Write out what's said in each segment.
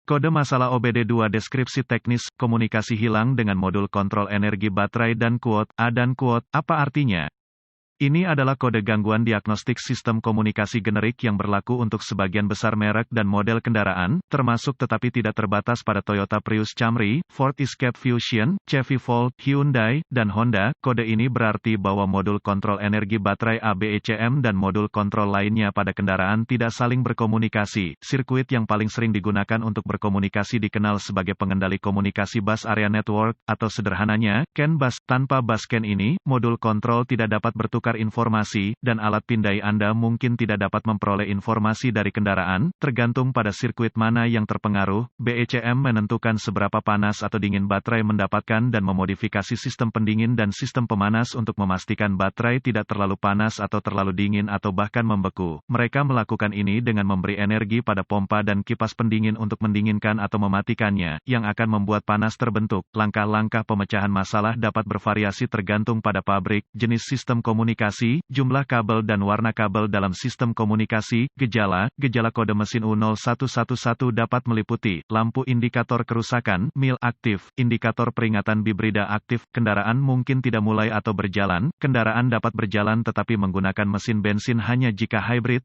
Kode masalah OBD2 deskripsi teknis, komunikasi hilang dengan modul kontrol energi baterai dan quote, A dan quote, apa artinya? Ini adalah kode gangguan diagnostik sistem komunikasi generik yang berlaku untuk sebagian besar merek dan model kendaraan, termasuk tetapi tidak terbatas pada Toyota Prius Camry, Ford Escape Fusion, Chevy Volt, Hyundai, dan Honda. Kode ini berarti bahwa modul kontrol energi baterai ABECM dan modul kontrol lainnya pada kendaraan tidak saling berkomunikasi. Sirkuit yang paling sering digunakan untuk berkomunikasi dikenal sebagai pengendali komunikasi bus area network, atau sederhananya, CAN bus. Tanpa bus CAN ini, modul kontrol tidak dapat bertukar informasi, dan alat pindai Anda mungkin tidak dapat memperoleh informasi dari kendaraan, tergantung pada sirkuit mana yang terpengaruh. BECM menentukan seberapa panas atau dingin baterai mendapatkan dan memodifikasi sistem pendingin dan sistem pemanas untuk memastikan baterai tidak terlalu panas atau terlalu dingin atau bahkan membeku. Mereka melakukan ini dengan memberi energi pada pompa dan kipas pendingin untuk mendinginkan atau mematikannya, yang akan membuat panas terbentuk. Langkah-langkah pemecahan masalah dapat bervariasi tergantung pada pabrik, jenis sistem komunikasi, jumlah kabel dan warna kabel dalam sistem komunikasi. Gejala kode mesin U0111 dapat meliputi lampu indikator kerusakan, MIL aktif, indikator peringatan bibrida aktif, kendaraan mungkin tidak mulai atau berjalan, kendaraan dapat berjalan tetapi menggunakan mesin bensin hanya jika hybrid.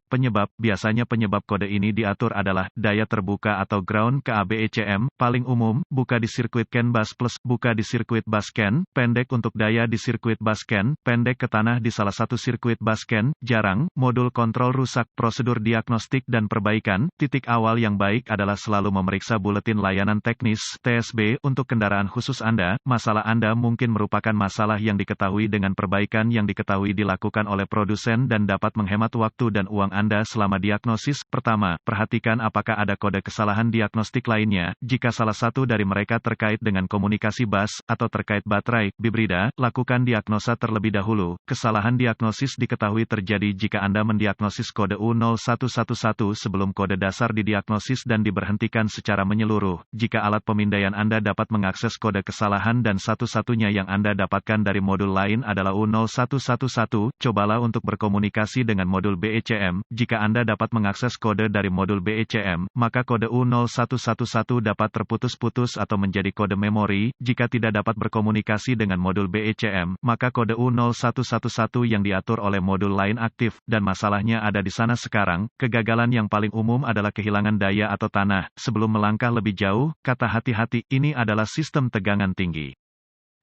Biasanya penyebab kode ini diatur adalah daya terbuka atau ground ke ABECM, paling umum, buka di sirkuit CAN bus plus, buka di sirkuit bus CAN, pendek untuk daya di sirkuit bus CAN, pendek ke tanah di salah satu sirkuit bus CAN, jarang, modul kontrol rusak. Prosedur diagnostik dan perbaikan. Titik awal yang baik adalah selalu memeriksa buletin layanan teknis (TSB) untuk kendaraan khusus Anda. Masalah Anda mungkin merupakan masalah yang diketahui dengan perbaikan yang diketahui dilakukan oleh produsen dan dapat menghemat waktu dan uang Anda selama diagnosis. Pertama, perhatikan apakah ada kode kesalahan diagnostik lainnya. Jika salah satu dari mereka terkait dengan komunikasi bus atau terkait baterai bibrida, lakukan diagnosa terlebih dahulu. Kesalalan diagnosis diketahui terjadi jika Anda mendiagnosis kode U0111 sebelum kode dasar didiagnosis dan diberhentikan secara menyeluruh. Jika alat pemindaian Anda dapat mengakses kode kesalahan dan satu-satunya yang Anda dapatkan dari modul lain adalah U0111, cobalah untuk berkomunikasi dengan modul BECM. Jika Anda dapat mengakses kode dari modul BECM, maka kode U0111 dapat terputus-putus atau menjadi kode memori. Jika tidak dapat berkomunikasi dengan modul BECM, maka kode U0111 yang diatur oleh modul lain aktif, dan masalahnya ada di sana sekarang. Kegagalan yang paling umum adalah kehilangan daya atau tanah. Sebelum melangkah lebih jauh, kata hati-hati, ini adalah sistem tegangan tinggi.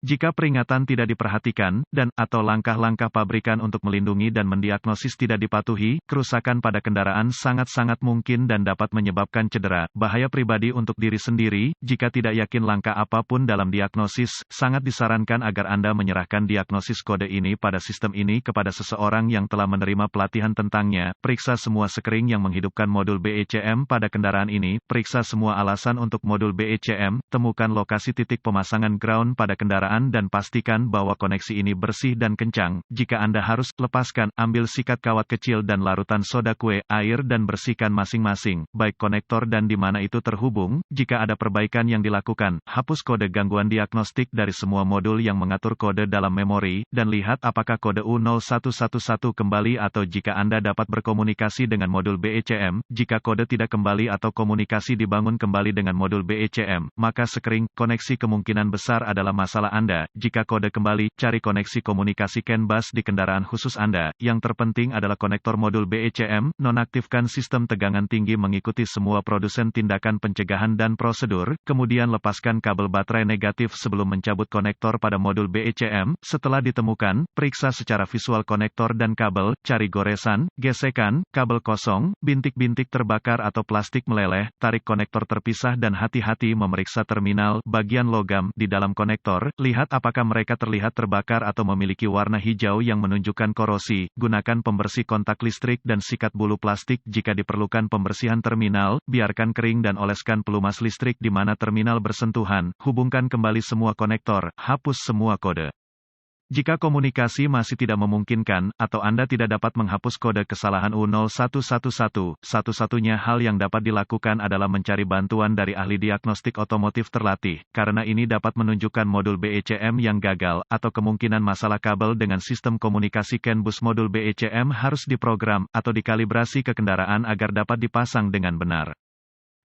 Jika peringatan tidak diperhatikan, atau langkah-langkah pabrikan untuk melindungi dan mendiagnosis tidak dipatuhi, kerusakan pada kendaraan sangat-sangat mungkin dan dapat menyebabkan cedera, bahaya pribadi untuk diri sendiri. Jika tidak yakin langkah apapun dalam diagnosis, sangat disarankan agar Anda menyerahkan diagnosis kode ini pada sistem ini kepada seseorang yang telah menerima pelatihan tentangnya. Periksa semua sekring yang menghidupkan modul BECM pada kendaraan ini, periksa semua alasan untuk modul BECM, temukan lokasi titik pemasangan ground pada kendaraan dan pastikan bahwa koneksi ini bersih dan kencang. Jika Anda harus, lepaskan, ambil sikat kawat kecil dan larutan soda kue, air dan bersihkan masing-masing, baik konektor dan di mana itu terhubung. Jika ada perbaikan yang dilakukan, hapus kode gangguan diagnostik dari semua modul yang mengatur kode dalam memori, dan lihat apakah kode U0111 kembali atau jika Anda dapat berkomunikasi dengan modul BECM. Jika kode tidak kembali atau komunikasi dibangun kembali dengan modul BECM, maka sekring koneksi kemungkinan besar adalah masalah Anda. Jika kode kembali, cari koneksi komunikasi CAN bus di kendaraan khusus Anda. Yang terpenting adalah konektor modul BECM, nonaktifkan sistem tegangan tinggi mengikuti semua produsen tindakan pencegahan dan prosedur, kemudian lepaskan kabel baterai negatif sebelum mencabut konektor pada modul BECM. Setelah ditemukan, periksa secara visual konektor dan kabel, cari goresan, gesekan, kabel kosong, bintik-bintik terbakar atau plastik meleleh, tarik konektor terpisah dan hati-hati memeriksa terminal, bagian logam, di dalam konektor. Lihat apakah mereka terlihat terbakar atau memiliki warna hijau yang menunjukkan korosi. Gunakan pembersih kontak listrik dan sikat bulu plastik jika diperlukan pembersihan terminal. Biarkan kering dan oleskan pelumas listrik di mana terminal bersentuhan. Hubungkan kembali semua konektor. Hapus semua kode. Jika komunikasi masih tidak memungkinkan, atau Anda tidak dapat menghapus kode kesalahan U0111, satu-satunya hal yang dapat dilakukan adalah mencari bantuan dari ahli diagnostik otomotif terlatih, karena ini dapat menunjukkan modul BECM yang gagal, atau kemungkinan masalah kabel dengan sistem komunikasi CAN bus. Modul BECM harus diprogram, atau dikalibrasi ke kendaraan agar dapat dipasang dengan benar.